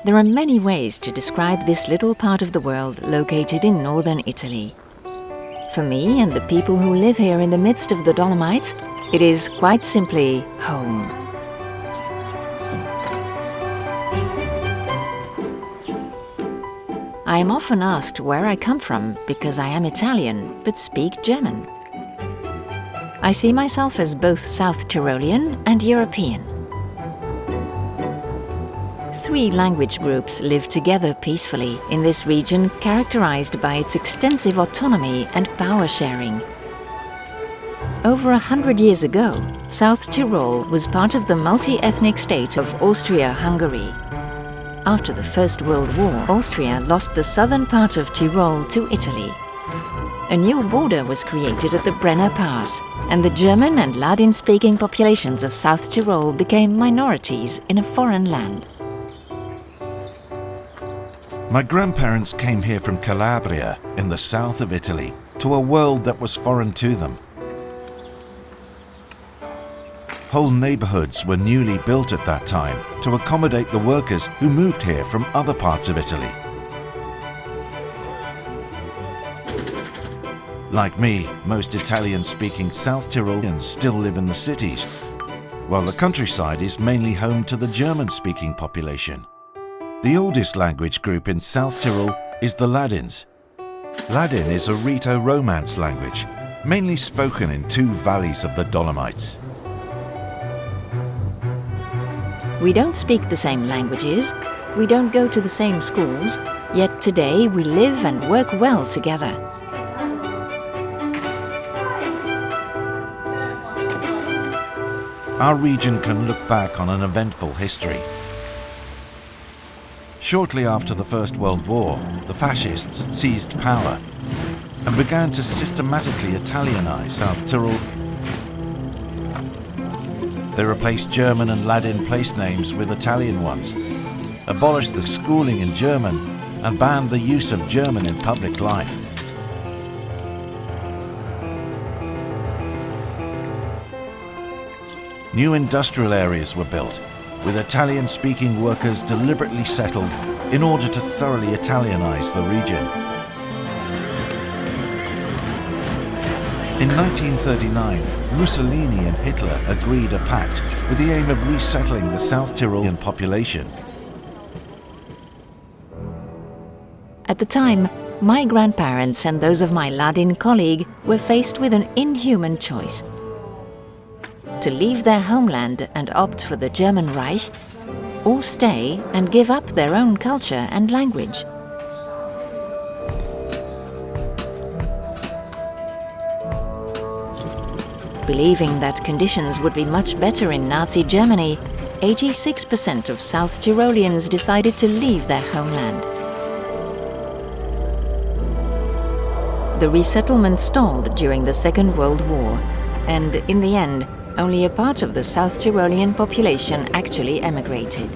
There are many ways to describe this little part of the world located in northern Italy. For me and the people who live here in the midst of the Dolomites, it is quite simply home. I am often asked where I come from because I am Italian but speak German. I see myself as both South Tyrolean and European. 3 language groups live together peacefully in this region characterized by its extensive autonomy and power sharing. Over 100 years ago, South Tyrol was part of the multi-ethnic state of Austria-Hungary. After the First World War, Austria lost the southern part of Tyrol to Italy. A new border was created at the Brenner Pass, and the German and Ladin-speaking populations of South Tyrol became minorities in a foreign land. My grandparents came here from Calabria in the south of Italy to a world that was foreign to them. Whole neighborhoods were newly built at that time to accommodate the workers who moved here from other parts of Italy. Like me, most Italian-speaking South Tyroleans still live in the cities, while the countryside is mainly home to the German-speaking population. The oldest language group in South Tyrol is the Ladins. Ladin is a Rito-Romance language, mainly spoken in 2 valleys of the Dolomites. We don't speak the same languages, we don't go to the same schools, yet today we live and work well together. Our region can look back on an eventful history. Shortly after the First World War, the fascists seized power and began to systematically Italianize South Tyrol. They replaced German and Ladin place names with Italian ones, abolished the schooling in German, and banned the use of German in public life. New industrial areas were built, with Italian-speaking workers deliberately settled in order to thoroughly Italianize the region. In 1939, Mussolini and Hitler agreed a pact with the aim of resettling the South Tyrolean population. At the time, my grandparents and those of my Ladin colleague were faced with an inhuman choice: to leave their homeland and opt for the German Reich, or stay and give up their own culture and language. Believing that conditions would be much better in Nazi Germany, 86% of South Tyroleans decided to leave their homeland. The resettlement stalled during the Second World War, and in the end, only a part of the South Tyrolean population actually emigrated.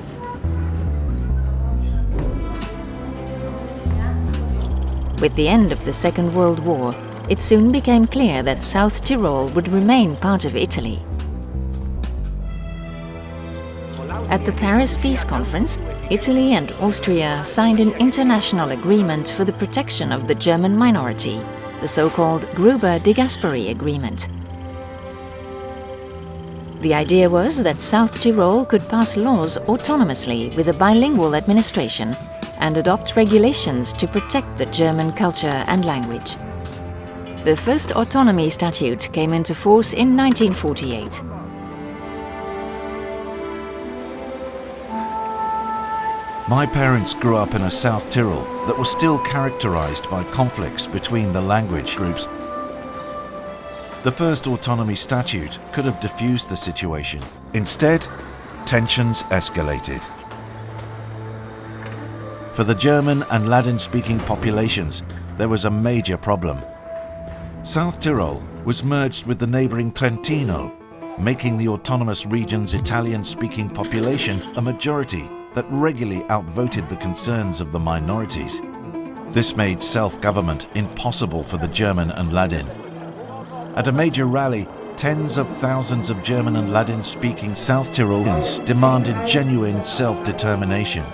With the end of the Second World War, it soon became clear that South Tyrol would remain part of Italy. At the Paris Peace Conference, Italy and Austria signed an international agreement for the protection of the German minority, the so-called Gruber-de Gasperi Agreement. The idea was that South Tyrol could pass laws autonomously with a bilingual administration and adopt regulations to protect the German culture and language. The first Autonomy Statute came into force in 1948. My parents grew up in a South Tyrol that was still characterized by conflicts between the language groups. The first Autonomy Statute could have diffused the situation. Instead, tensions escalated. For the German and Ladin-speaking populations, there was a major problem. South Tyrol was merged with the neighboring Trentino, making the autonomous region's Italian-speaking population a majority that regularly outvoted the concerns of the minorities. This made self-government impossible for the German and Ladin. At a major rally, tens of thousands of German and Ladin-speaking South Tyroleans demanded genuine self-determination.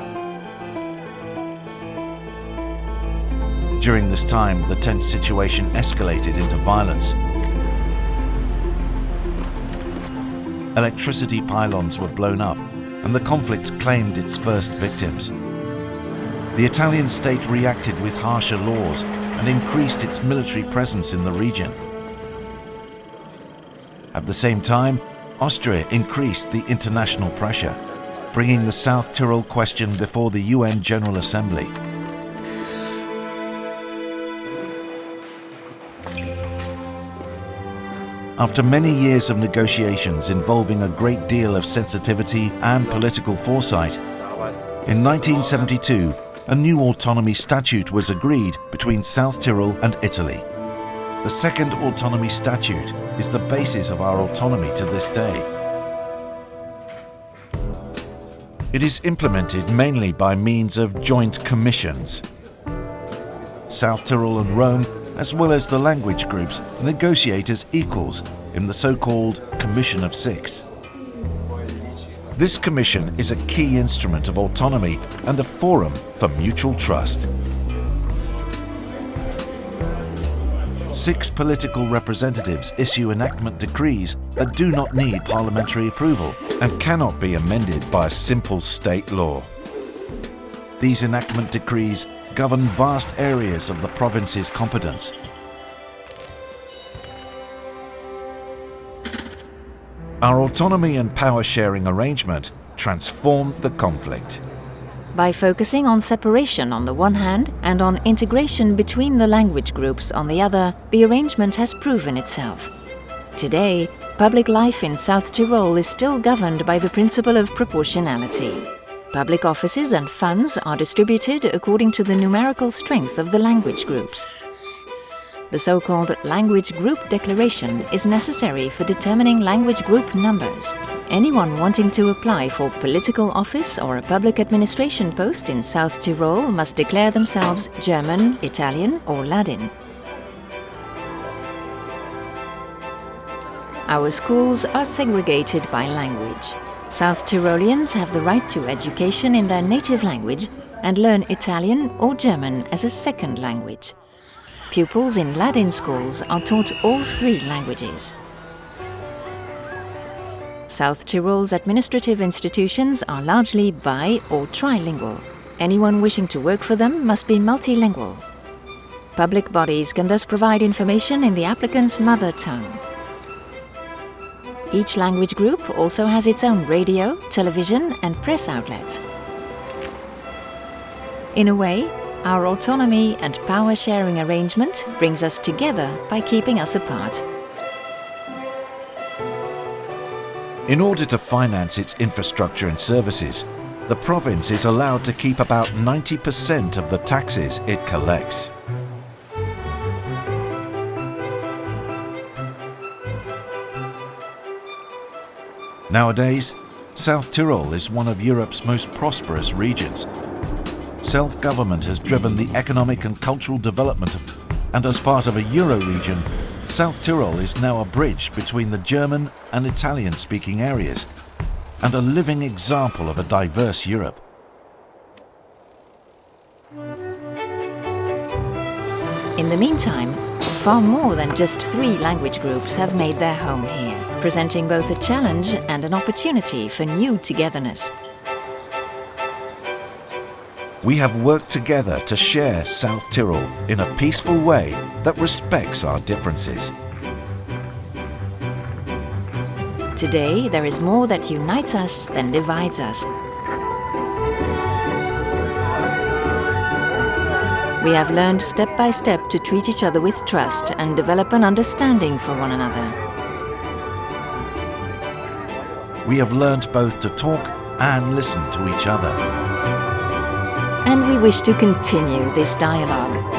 During this time, the tense situation escalated into violence. Electricity pylons were blown up, and the conflict claimed its first victims. The Italian state reacted with harsher laws and increased its military presence in the region. At the same time, Austria increased the international pressure, bringing the South Tyrol question before the UN General Assembly. After many years of negotiations involving a great deal of sensitivity and political foresight, in 1972, a new autonomy statute was agreed between South Tyrol and Italy. The second autonomy statute is the basis of our autonomy to this day. It is implemented mainly by means of joint commissions. South Tyrol and Rome, as well as the language groups, negotiate as equals in the so-called Commission of Six. This commission is a key instrument of autonomy and a forum for mutual trust. 6 political representatives issue enactment decrees that do not need parliamentary approval and cannot be amended by a simple state law. These enactment decrees govern vast areas of the province's competence. Our autonomy and power-sharing arrangement transformed the conflict. By focusing on separation on the one hand and on integration between the language groups on the other, the arrangement has proven itself. Today, public life in South Tyrol is still governed by the principle of proportionality. Public offices and funds are distributed according to the numerical strength of the language groups. The so-called language group declaration is necessary for determining language group numbers. Anyone wanting to apply for political office or a public administration post in South Tyrol must declare themselves German, Italian or Ladin. Our schools are segregated by language. South Tyroleans have the right to education in their native language and learn Italian or German as a second language. Pupils in Ladin schools are taught all 3 languages. South Tyrol's administrative institutions are largely bi- or trilingual. Anyone wishing to work for them must be multilingual. Public bodies can thus provide information in the applicant's mother tongue. Each language group also has its own radio, television and press outlets. In a way, our autonomy and power-sharing arrangement brings us together by keeping us apart. In order to finance its infrastructure and services, the province is allowed to keep about 90% of the taxes it collects. Nowadays, South Tyrol is one of Europe's most prosperous regions. Self-government has driven the economic and cultural development and as part of a Euro region, South Tyrol is now a bridge between the German and Italian-speaking areas and a living example of a diverse Europe. In the meantime, far more than just 3 language groups have made their home here, presenting both a challenge and an opportunity for new togetherness. We have worked together to share South Tyrol in a peaceful way that respects our differences. Today, there is more that unites us than divides us. We have learned step by step to treat each other with trust and develop an understanding for one another. We have learned both to talk and listen to each other. And we wish to continue this dialogue.